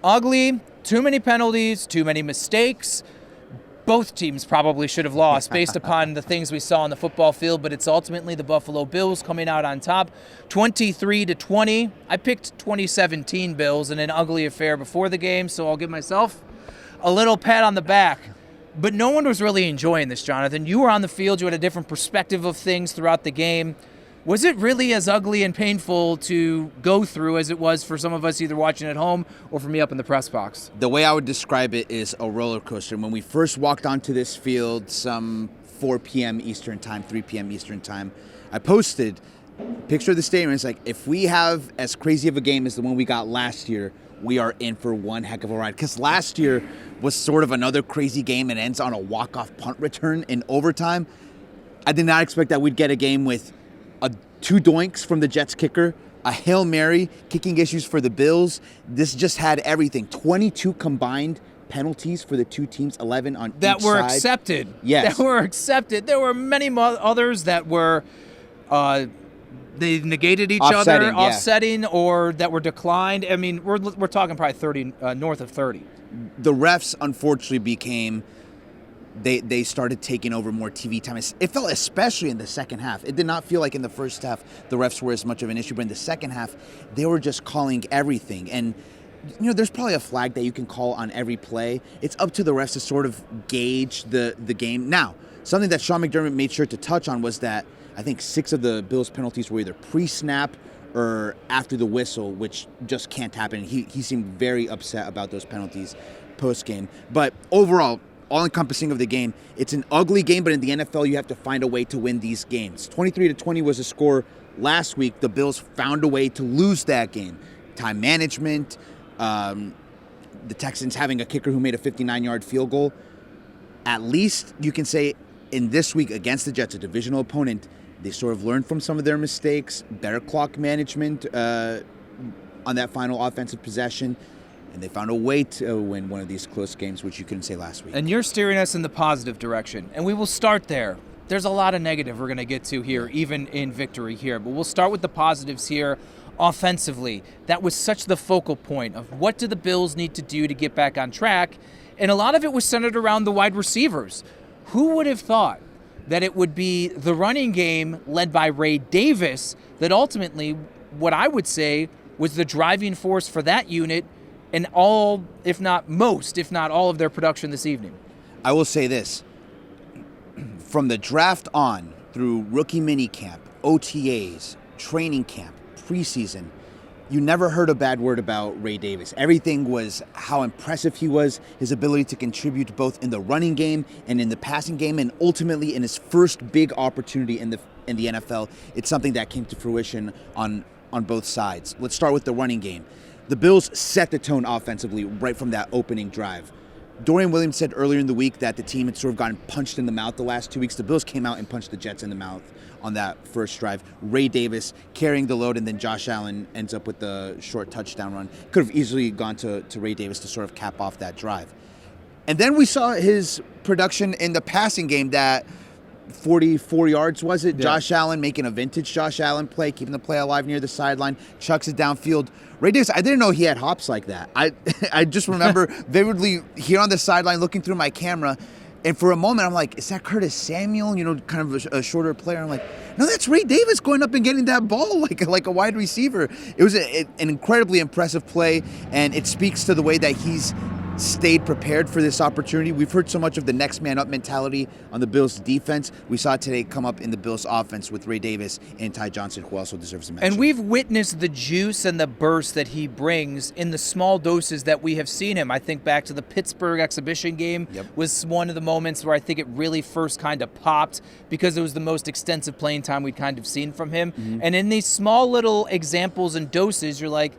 ugly, too many penalties, too many mistakes. Both teams probably should have lost based upon the things we saw on the football field, but it's ultimately the Buffalo Bills coming out on top, 23-20. I picked 2017 Bills in an ugly affair before the game, so I'll give myself a little pat on the back. But no one was really enjoying this, Jonathan. You were on the field. You had a different perspective of things throughout the game. Was it really as ugly and painful to go through as it was for some of us either watching at home or for me up in the press box? The way I would describe it is a roller coaster. When we first walked onto this field, some 4 p.m. Eastern time, 3 p.m. Eastern time, I posted a picture of the stadium. It's like, if we have as crazy of a game as the one we got last year, we are in for one heck of a ride. Because last year was sort of another crazy game and ends on a walk-off punt return in overtime. I did not expect that we'd get a game with 2 doinks from the Jets kicker, a Hail Mary, kicking issues for the Bills. This just had everything. 22 combined penalties for the two teams, 11 on each side. That were accepted. Yes. That were accepted. There were many others that were, they negated each other, offsetting, or that were declined. I mean, we're talking probably 30, north of 30. The refs, unfortunately, became... They started taking over more TV time. It felt especially in the second half. It did not feel like in the first half the refs were as much of an issue, but in the second half, they were just calling everything. And, there's probably a flag that you can call on every play. It's up to the refs to sort of gauge the game. Now, something that Sean McDermott made sure to touch on was that I think 6 of the Bills' penalties were either pre-snap or after the whistle, which just can't happen. He seemed very upset about those penalties post-game. But overall, all-encompassing of the game. It's an ugly game, but in the NFL, you have to find a way to win these games. 23-20 was the score last week. The Bills found a way to lose that game. Time management, the Texans having a kicker who made a 59-yard field goal. At least you can say in this week against the Jets, a divisional opponent, they sort of learned from some of their mistakes, better clock management on that final offensive possession. And they found a way to win one of these close games, which you couldn't say last week. And you're steering us in the positive direction. And we will start there. There's a lot of negative we're going to get to here, even in victory here. But we'll start with the positives here offensively. That was such the focal point of what do the Bills need to do to get back on track. And a lot of it was centered around the wide receivers. Who would have thought that it would be the running game led by Ray Davis that ultimately, what I would say, was the driving force for that unit and all, if not most, if not all of their production this evening? I will say this. From the draft on through rookie minicamp, OTAs, training camp, preseason, you never heard a bad word about Ray Davis. Everything was how impressive he was, his ability to contribute both in the running game and in the passing game, and ultimately in his first big opportunity in the NFL. It's something that came to fruition on both sides. Let's start with the running game. The Bills set the tone offensively right from that opening drive. Dorian Williams said earlier in the week that the team had sort of gotten punched in the mouth the last 2 weeks. The Bills came out and punched the Jets in the mouth on that first drive. Ray Davis carrying the load, and then Josh Allen ends up with the short touchdown run. Could have easily gone to Ray Davis to sort of cap off that drive. And then we saw his production in the passing game, that 44 yards, was it? Yeah. Josh Allen making a vintage Josh Allen play, keeping the play alive near the sideline, chucks it downfield. Ray Davis, I didn't know he had hops like that. I just remember vividly here on the sideline looking through my camera, and for a moment I'm like, is that Curtis Samuel? Kind of a shorter player. I'm like, no, that's Ray Davis going up and getting that ball like a wide receiver. It was an incredibly impressive play, and it speaks to the way that he's stayed prepared for this opportunity. We've heard so much of the next man up mentality on the Bills defense. We saw it today come up in the Bills offense with Ray Davis and Taron Johnson, who also deserves a mention. And we've witnessed the juice and the burst that he brings in the small doses that we have seen him. I think back to the Pittsburgh exhibition game was one of the moments where I think it really first kind of popped, because it was the most extensive playing time we'd kind of seen from him. Mm-hmm. And in these small little examples and doses, you're like,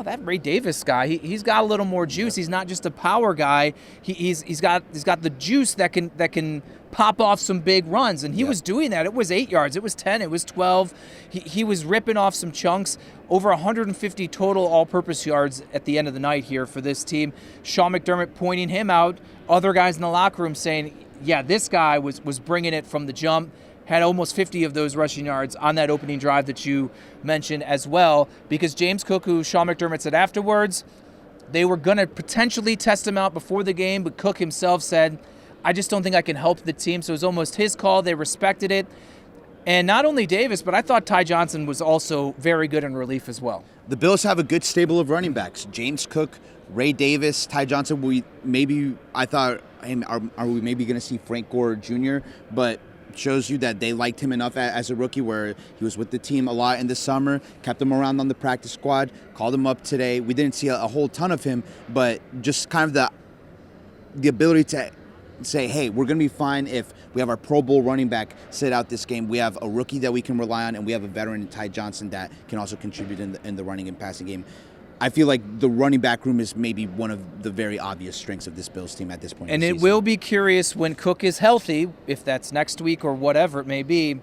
oh, that Ray Davis guy, he's got a little more juice. He's not just a power guy. He's got the juice that can pop off some big runs, and he was doing that. It was 8 yards, it was 10, it was 12. He was ripping off some chunks. Over 150 total all-purpose yards at the end of the night here for this team. Sean McDermott pointing him out. Other guys in the locker room saying, yeah, this guy was bringing it from the jump. Had almost 50 of those rushing yards on that opening drive that you mentioned as well, because James Cook, who Sean McDermott said afterwards, They were going to potentially test him out before the game, but Cook himself said, I just don't think I can help the team. So it was almost his call. They respected it. And not only Davis, but I thought Ty Johnson was also very good in relief as well. The Bills have a good stable of running backs. James Cook, Ray Davis, Ty Johnson. I thought, are we maybe going to see Frank Gore Jr.? But shows you that they liked him enough as a rookie where he was with the team a lot in the summer, kept him around on the practice squad, called him up today. We didn't see a whole ton of him, but just kind of the ability to say, hey, we're going to be fine if we have our Pro Bowl running back sit out this game. We have a rookie that we can rely on, and we have a veteran in Ty Johnson that can also contribute in the running and passing game. I feel like the running back room is maybe one of the very obvious strengths of this Bills team at this point. And it will be curious when Cook is healthy, if that's next week or whatever it may be,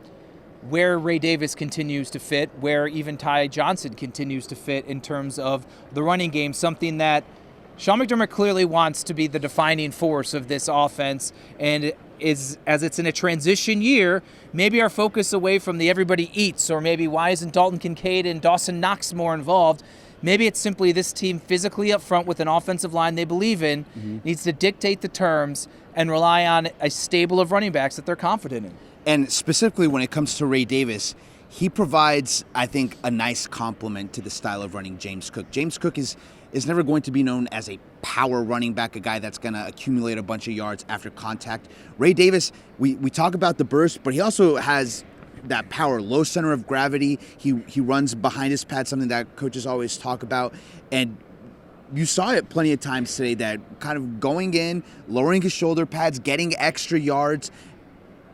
where Ray Davis continues to fit, where even Ty Johnson continues to fit in terms of the running game, something that Sean McDermott clearly wants to be the defining force of this offense, and as it's in a transition year, maybe our focus away from the everybody eats, or maybe why isn't Dalton Kincaid and Dawson Knox more involved? Maybe it's simply this team physically up front with an offensive line they believe in needs to dictate the terms and rely on a stable of running backs that they're confident in. And specifically when it comes to Ray Davis, he provides, I think, a nice complement to the style of running James Cook. James Cook is never going to be known as a power running back, a guy that's going to accumulate a bunch of yards after contact. Ray Davis, we talk about the burst, but he also has that power, low center of gravity. He runs behind his pad, something that coaches always talk about. And you saw it plenty of times today, that kind of going in, lowering his shoulder pads, getting extra yards.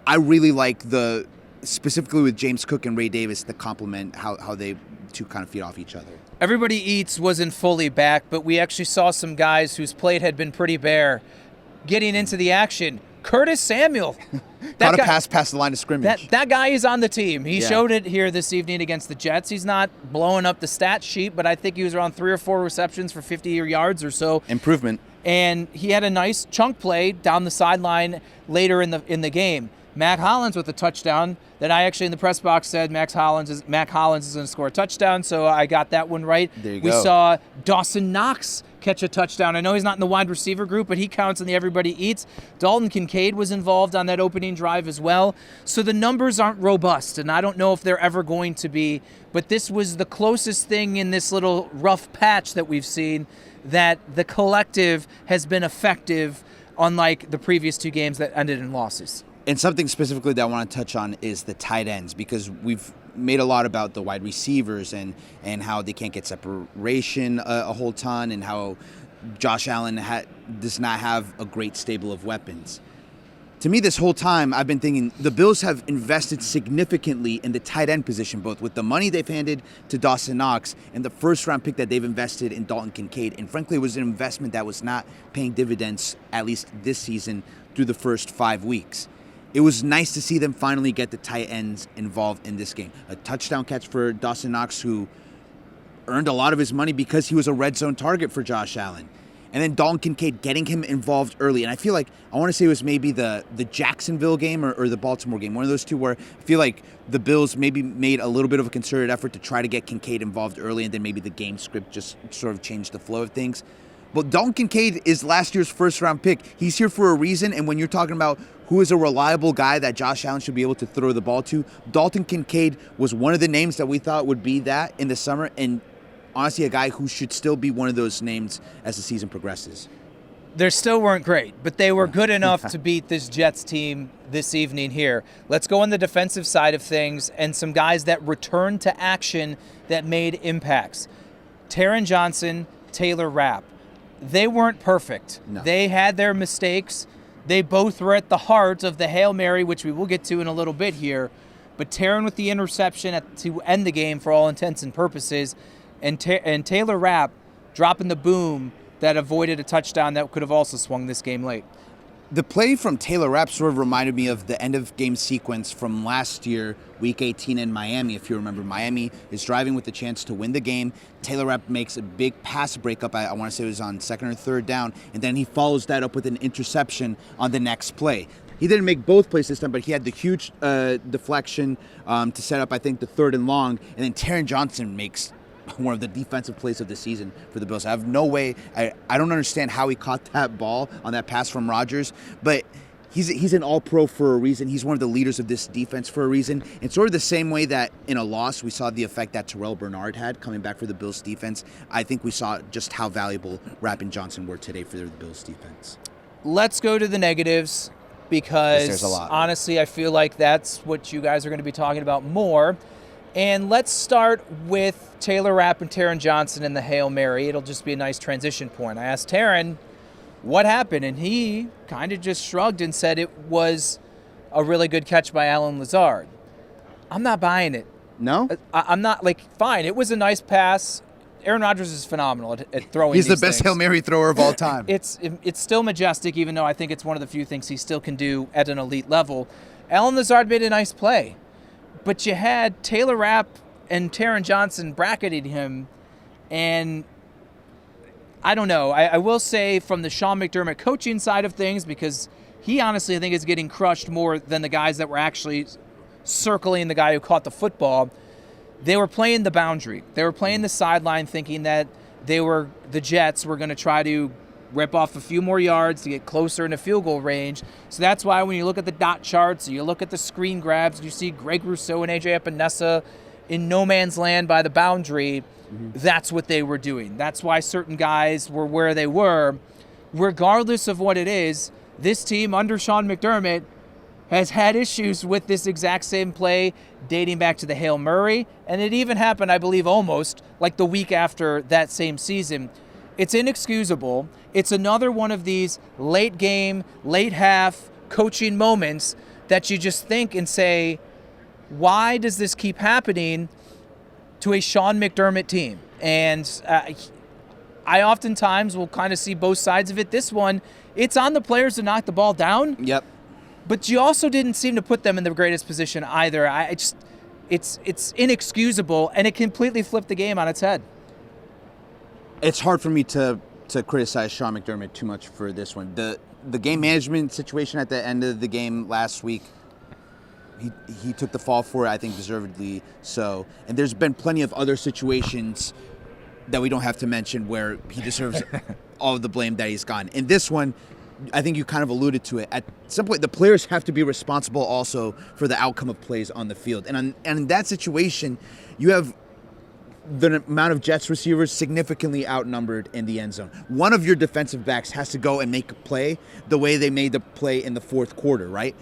I really like specifically with James Cook and Ray Davis, the complement, how they two kind of feed off each other. Everybody Eats wasn't fully back, but we actually saw some guys whose plate had been pretty bare getting into the action. Curtis Samuel. Caught a pass past the line of scrimmage. That guy is on the team. He showed it here this evening against the Jets. He's not blowing up the stat sheet, but I think he was around 3 or 4 receptions for 50 yards or so. Improvement. And he had a nice chunk play down the sideline later in the game. Mac Hollins with a touchdown that I actually in the press box said Mac Hollins is going to score a touchdown, so I got that one right. There you go. We saw Dawson Knox catch a touchdown. I know he's not in the wide receiver group, but he counts in the Everybody Eats. Dalton Kincaid was involved on that opening drive as well. So the numbers aren't robust, and I don't know if they're ever going to be, but this was the closest thing in this little rough patch that we've seen that the collective has been effective, unlike the previous 2 games that ended in losses. And something specifically that I want to touch on is the tight ends, because we've made a lot about the wide receivers and how they can't get separation a whole ton, and how Josh Allen does not have a great stable of weapons. To me, this whole time, I've been thinking the Bills have invested significantly in the tight end position, both with the money they've handed to Dawson Knox and the first-round pick that they've invested in Dalton Kincaid. And frankly, it was an investment that was not paying dividends, at least this season, through the first 5 weeks. It was nice to see them finally get the tight ends involved in this game. A touchdown catch for Dawson Knox, who earned a lot of his money because he was a red zone target for Josh Allen. And then Dalton Kincaid getting him involved early. And I feel like, I want to say it was maybe the Jacksonville game or the Baltimore game, one of those two, where I feel like the Bills maybe made a little bit of a concerted effort to try to get Kincaid involved early, and then maybe the game script just sort of changed the flow of things. But Dalton Kincaid is last year's first-round pick. He's here for a reason, and when you're talking about who is a reliable guy that Josh Allen should be able to throw the ball to, Dalton Kincaid was one of the names that we thought would be that in the summer, and honestly a guy who should still be one of those names as the season progresses. They still weren't great, but they were good enough to beat this Jets team this evening here. Let's go on the defensive side of things and some guys that returned to action that made impacts. Taron Johnson, Taylor Rapp. They weren't perfect. No. They had their mistakes. They both were at the heart of the Hail Mary, which we will get to in a little bit here. But Taron with the interception to end the game for all intents and purposes, and Taylor Rapp dropping the boom that avoided a touchdown that could have also swung this game late. The play from Taylor Rapp sort of reminded me of the end-of-game sequence from last year, Week 18 in Miami. If you remember, Miami is driving with the chance to win the game. Taylor Rapp makes a big pass breakup. I want to say it was on 2nd or 3rd down, and then he follows that up with an interception on the next play. He didn't make both plays this time, but he had the huge deflection to set up, I think, the 3rd and long, and then Taron Johnson makes one of the defensive plays of the season for the Bills. I have no way. I don't understand how he caught that ball on that pass from Rodgers, but he's an all-pro for a reason. He's one of the leaders of this defense for a reason. And sort of the same way that in a loss we saw the effect that Terrell Bernard had coming back for the Bills defense, I think we saw just how valuable Rapp and Johnson were today for the Bills defense. Let's go to the negatives, because there's a lot. Honestly, I feel like that's what you guys are going to be talking about more. And let's start with Taylor Rapp and Taron Johnson in the Hail Mary. It'll just be a nice transition point. I asked Taron what happened, and he kind of just shrugged and said it was a really good catch by Allen Lazard. I'm not buying it. No? I'm not, fine, it was a nice pass. Aaron Rodgers is phenomenal at throwing He's these the best things. Hail Mary thrower of all time. It's still majestic, even though I think it's one of the few things he still can do at an elite level. Allen Lazard made a nice play, but you had Taylor Rapp and Taron Johnson bracketing him, and I don't know. I will say from the Sean McDermott coaching side of things, because he honestly, I think, is getting crushed more than the guys that were actually circling the guy who caught the football. They were playing the boundary. They were playing the sideline, thinking that the Jets were going to try to rip off a few more yards to get closer into field goal range. So that's why when you look at the dot charts, you look at the screen grabs, you see Greg Rousseau and AJ Epinesa in no man's land by the boundary. That's what they were doing. That's why certain guys were where they were. Regardless of what it is, this team under Sean McDermott has had issues with this exact same play dating back to the Hail Mary, and it even happened, I believe, almost like the week after that same season. It's inexcusable. It's another one of these late game, late half coaching moments that you just think and say, why does this keep happening to a Sean McDermott team? And I oftentimes will kind of see both sides of it. This one, it's on the players to knock the ball down. Yep. But you also didn't seem to put them in the greatest position either. It's inexcusable, and it completely flipped the game on its head. It's hard for me to criticize Sean McDermott too much for this one. The game management situation at the end of the game last week, he took the fall for it, I think deservedly so. And there's been plenty of other situations that we don't have to mention where he deserves all of the blame that he's gotten. In this one, I think you kind of alluded to it. At some point, the players have to be responsible also for the outcome of plays on the field. And in that situation, you have the amount of Jets receivers significantly outnumbered in the end zone. One of your defensive backs has to go and make a play the way they made the play in the fourth quarter, right?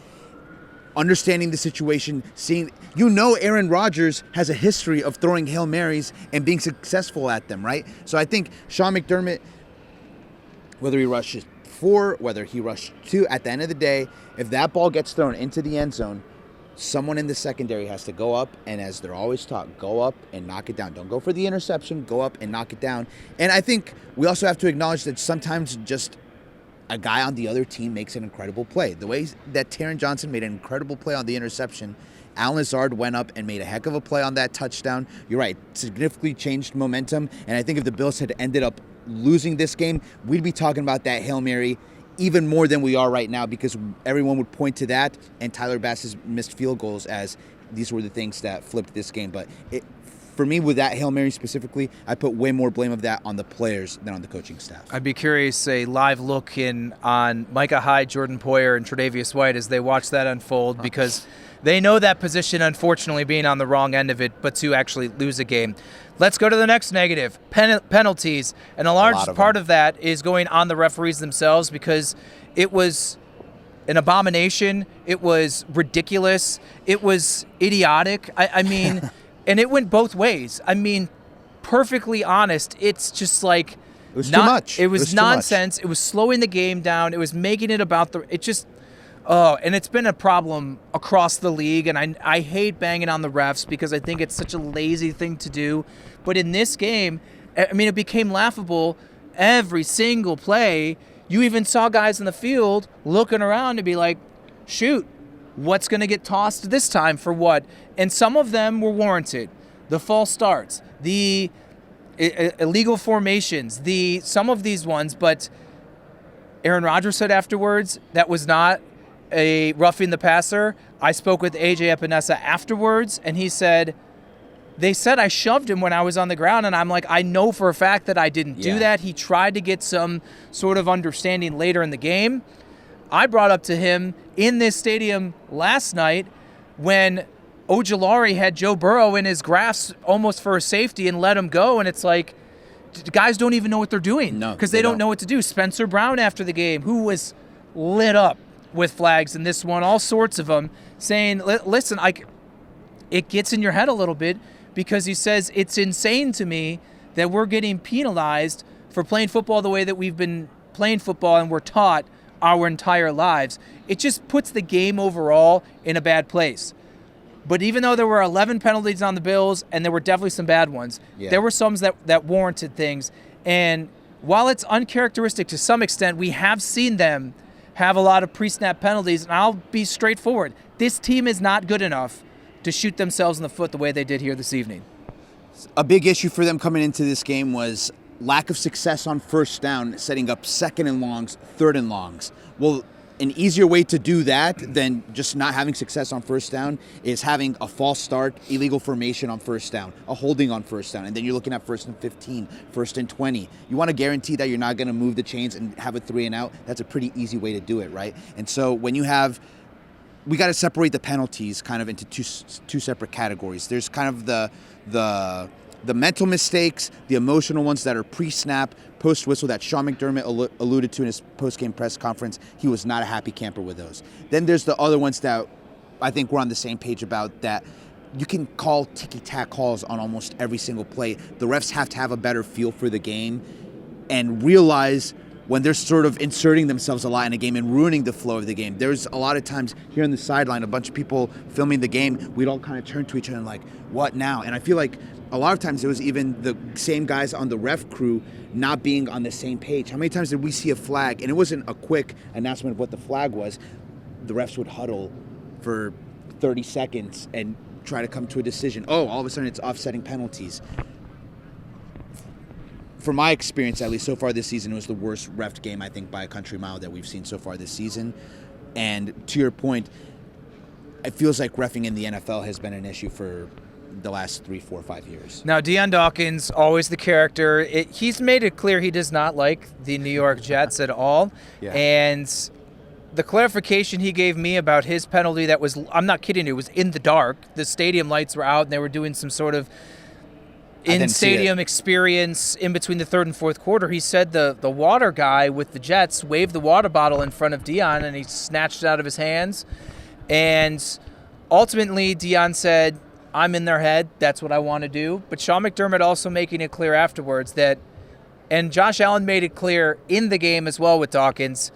Understanding the situation, seeing, Aaron Rodgers has a history of throwing Hail Marys and being successful at them, right? So I think Sean McDermott, whether he rushes 4, whether he rushed 2, at the end of the day, if that ball gets thrown into the end zone, someone in the secondary has to go up, and as they're always taught, go up and knock it down. Don't go for the interception, go up and knock it down. And I think we also have to acknowledge that sometimes just a guy on the other team makes an incredible play. The way that Taron Johnson made an incredible play on the interception, Allen Lazard went up and made a heck of a play on that touchdown. You're right, significantly changed momentum, and I think if the Bills had ended up losing this game, we'd be talking about that Hail Mary even more than we are right now, because everyone would point to that and Tyler Bass's missed field goals as these were the things that flipped this game. But for me, with that Hail Mary specifically, I put way more blame of that on the players than on the coaching staff. I'd be curious, a live look in on Micah Hyde, Jordan Poyer, and Tre'Davious White as they watch that unfold, because they know that position, unfortunately, being on the wrong end of it, but to actually lose a game. Let's go to the next negative, penalties. And a large part of that is going on the referees themselves, because it was an abomination. It was ridiculous. It was idiotic. I mean, and it went both ways. I mean, perfectly honest, it's just like... It was too much. It was nonsense. It was slowing the game down. It was making it about the... It just... Oh, and it's been a problem across the league, and I hate banging on the refs because I think it's such a lazy thing to do. But in this game, I mean, it became laughable every single play. You even saw guys in the field looking around to be like, shoot, what's going to get tossed this time for what? And some of them were warranted. The false starts, the illegal formations, some of these ones. But Aaron Rodgers said afterwards that was not a roughing the passer. I spoke with AJ Epinesa afterwards, and he said They said I shoved him when I was on the ground, and I'm like, I know for a fact that I didn't do that. He tried to get some sort of understanding later in the game. I brought up to him in this stadium last night when Ojulari had Joe Burrow in his grasp almost for a safety and let him go, and it's like, guys don't even know what they're doing because they don't know what to do. Spencer Brown after the game, who was lit up with flags in this one, all sorts of them, saying, listen, it gets in your head a little bit, because he says it's insane to me that we're getting penalized for playing football the way that we've been playing football and we're taught our entire lives. It just puts the game overall in a bad place. But even though there were 11 penalties on the Bills, and there were definitely some bad ones, there were some that warranted things. And while it's uncharacteristic to some extent, we have seen them have a lot of pre-snap penalties. And I'll be straightforward. This team is not good enough to shoot themselves in the foot the way they did here this evening. A big issue for them coming into this game was lack of success on first down, setting up second and longs, third and longs. Well, an easier way to do that than just not having success on first down is having a false start, illegal formation on first down, a holding on first down, and then you're looking at 1st and 15, 1st and 20. You want to guarantee that you're not going to move the chains and have a 3 and out. That's a pretty easy way to do it, right? And so when you have, we got to separate the penalties kind of into two separate categories. There's kind of the mental mistakes, the emotional ones that are pre-snap, post-whistle that Sean McDermott alluded to in his post-game press conference. He was not a happy camper with those. Then there's the other ones that I think we're on the same page about, that you can call ticky-tack calls on almost every single play. The refs have to have a better feel for the game and realize when they're sort of inserting themselves a lot in a game and ruining the flow of the game. There's a lot of times here on the sideline, a bunch of people filming the game, we'd all kind of turn to each other and like, what now? And I feel like a lot of times it was even the same guys on the ref crew not being on the same page. How many times did we see a flag, and it wasn't a quick announcement of what the flag was, the refs would huddle for 30 seconds and try to come to a decision. Oh, all of a sudden it's offsetting penalties. From my experience, at least so far this season, it was the worst ref game, I think, by a country mile that we've seen so far this season. And to your point, it feels like reffing in the NFL has been an issue for the last 3, 4, 5 years. Now, Deion Dawkins, always the character. He's made it clear he does not like the New York Jets at all. Yeah. And the clarification he gave me about his penalty that was, I'm not kidding you, it was in the dark. The stadium lights were out, and they were doing some sort of in-stadium experience in between the third and fourth quarter. He said the water guy with the Jets waved the water bottle in front of Deion, and he snatched it out of his hands. And ultimately, Deion said, I'm in their head. That's what I want to do. But Sean McDermott also making it clear afterwards that, and Josh Allen made it clear in the game as well with Dawkins,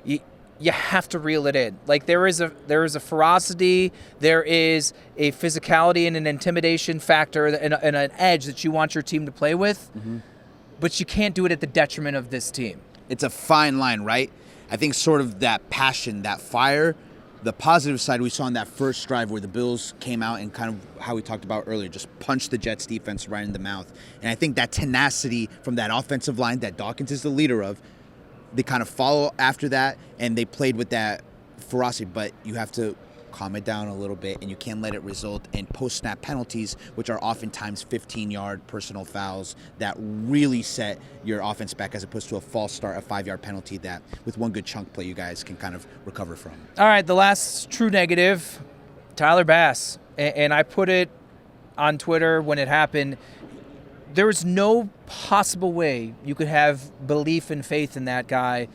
you have to reel it in. Like there is a ferocity, there is a physicality and an intimidation factor and an edge that you want your team to play with, but you can't do it at the detriment of this team. It's a fine line, right? I think sort of that passion, that fire, the positive side we saw in that first drive where the Bills came out and kind of how we talked about earlier, just punched the Jets defense right in the mouth. And I think that tenacity from that offensive line that Dawkins is the leader of, they kind of follow after that, and they played with that ferocity. But you have to calm it down a little bit, and you can't let it result in post-snap penalties, which are oftentimes 15-yard personal fouls that really set your offense back, as opposed to a false start, a 5-yard penalty that with one good chunk play you guys can kind of recover from. All right, the last true negative, Tyler Bass. And I put it on Twitter when it happened. There is no possible way you could have belief and faith in that guy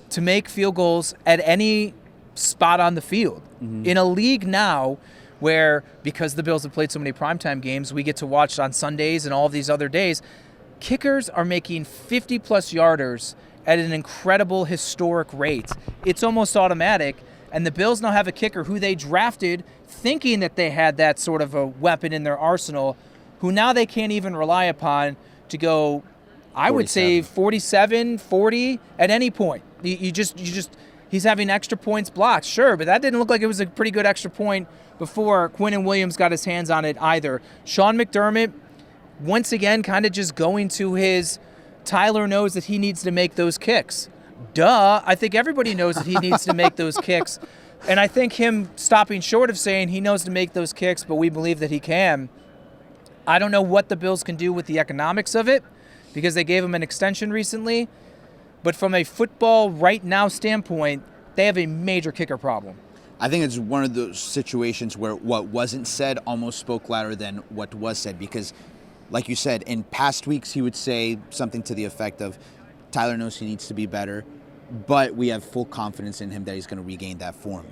to make field goals at any spot on the field. In a league now where, because the Bills have played so many primetime games, we get to watch on Sundays and all of these other days, kickers are making 50-plus yarders at an incredible historic rate. It's almost automatic, and the Bills now have a kicker who they drafted thinking that they had that sort of a weapon in their arsenal, who now they can't even rely upon to go, I would say 47, 40 at any point. You just he's having extra points blocked, sure, but that didn't look like it was a pretty good extra point before Quinnen Williams got his hands on it either. Sean McDermott, once again, kind of just going to his Tyler knows that he needs to make those kicks. Duh, I think everybody knows that he needs to make those kicks. And I think him stopping short of saying he knows to make those kicks, but we believe that he can, I don't know what the Bills can do with the economics of it because they gave him an extension recently. But from a football right now standpoint, they have a major kicker problem. I think it's one of those situations where what wasn't said almost spoke louder than what was said because, like you said, in past weeks he would say something to the effect of, Tyler knows he needs to be better, but we have full confidence in him that he's going to regain that form.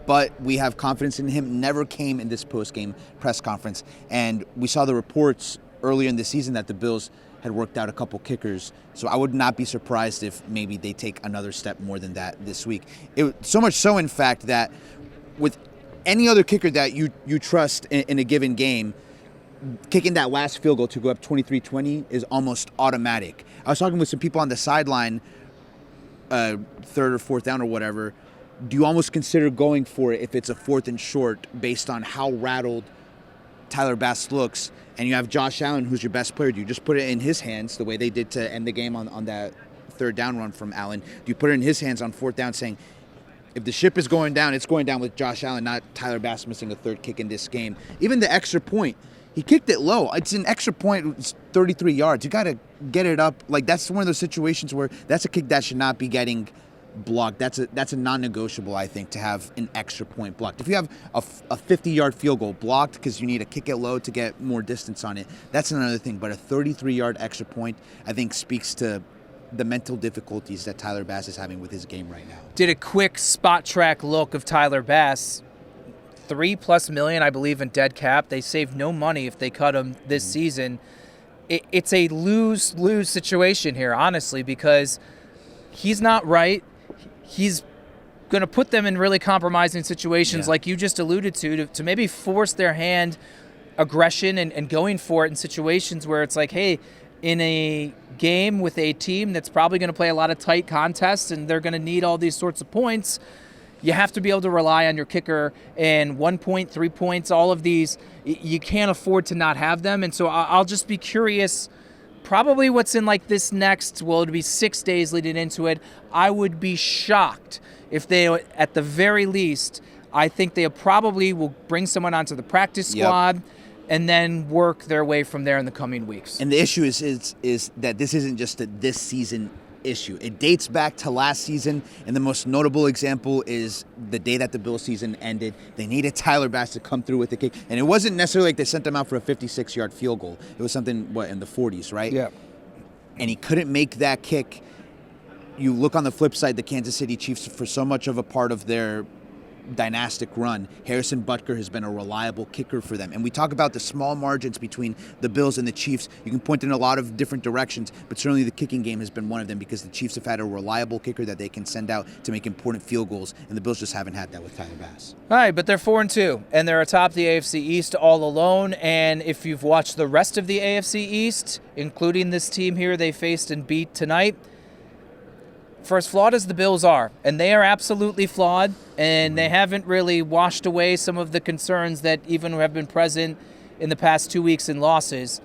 But we have confidence in him never came in this post-game press conference. And we saw the reports earlier in the season that the Bills had worked out a couple kickers. So I would not be surprised if maybe they take another step more than that this week. So much so, in fact, that with any other kicker that you trust in a given game, kicking that last field goal to go up 23-20 is almost automatic. I was talking with some people on the sideline, third or fourth down or whatever. Do you almost consider going for it if it's a 4th and short based on how rattled Tyler Bass looks, and you have Josh Allen, who's your best player? Do you just put it in his hands the way they did to end the game on that 3rd down run from Allen? Do you put it in his hands on 4th down saying, if the ship is going down, it's going down with Josh Allen, not Tyler Bass missing a 3rd kick in this game? Even the extra point, he kicked it low. It's an extra point. It's 33 yards. You got to get it up. Like, that's one of those situations where that's a kick that should not be getting blocked. That's a non-negotiable, I think, to have an extra point blocked. If you have a 50-yard field goal blocked because you need to kick it low to get more distance on it, that's another thing. But a 33-yard extra point, I think, speaks to the mental difficulties that Tyler Bass is having with his game right now. Did a quick spot track look of Tyler Bass. $3+ million, I believe, in dead cap. They save no money if they cut him this season. It's a lose-lose situation here, honestly, because he's not right. He's going to put them in really compromising situations, like you just alluded to maybe force their hand, aggression, and going for it in situations where it's like, hey, in a game with a team that's probably going to play a lot of tight contests and they're going to need all these sorts of points, you have to be able to rely on your kicker, and 1 point, 3 points, all of these, you can't afford to not have them. And so I'll just be curious, probably what's in like this next, well, it'll be 6 days leading into it. I would be shocked if they, at the very least, I think they probably will bring someone onto the practice squad and then work their way from there in the coming weeks. And the issue is that this isn't just a this season issue. It dates back to last season, and the most notable example is the day that the Bills season ended. They needed Tyler Bass to come through with the kick, and it wasn't necessarily like they sent him out for a 56-yard field goal. It was something, in the 40s, right? Yeah. And he couldn't make that kick. You look on the flip side, the Kansas City Chiefs, for so much of a part of their dynastic run, Harrison Butker has been a reliable kicker for them. And we talk about the small margins between the Bills and the Chiefs. You can point in a lot of different directions, but certainly the kicking game has been one of them because the Chiefs have had a reliable kicker that they can send out to make important field goals, and the Bills just haven't had that with Tyler Bass. All right, but they're 4-2, and they're atop the AFC East all alone. And if you've watched the rest of the AFC East, including this team here they faced and beat tonight, for as flawed as the Bills are, and they are absolutely flawed, and they haven't really washed away some of the concerns that even have been present in the past 2 weeks in losses,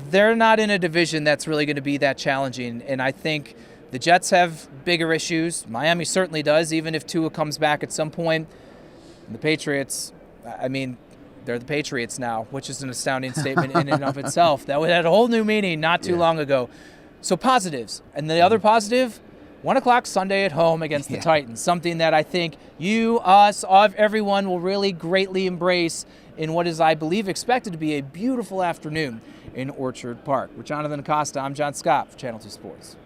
they're not in a division that's really going to be that challenging. And I think the Jets have bigger issues. Miami certainly does, even if Tua comes back at some point. And the Patriots, I mean, they're the Patriots now, which is an astounding statement in and of itself. That had a whole new meaning not too long ago. So positives. And the other positive, 1 o'clock Sunday at home against the Titans, something that I think you, us, everyone will really greatly embrace in what is, I believe, expected to be a beautiful afternoon in Orchard Park. With Jonathan Acosta, I'm John Scott for Channel 2 Sports.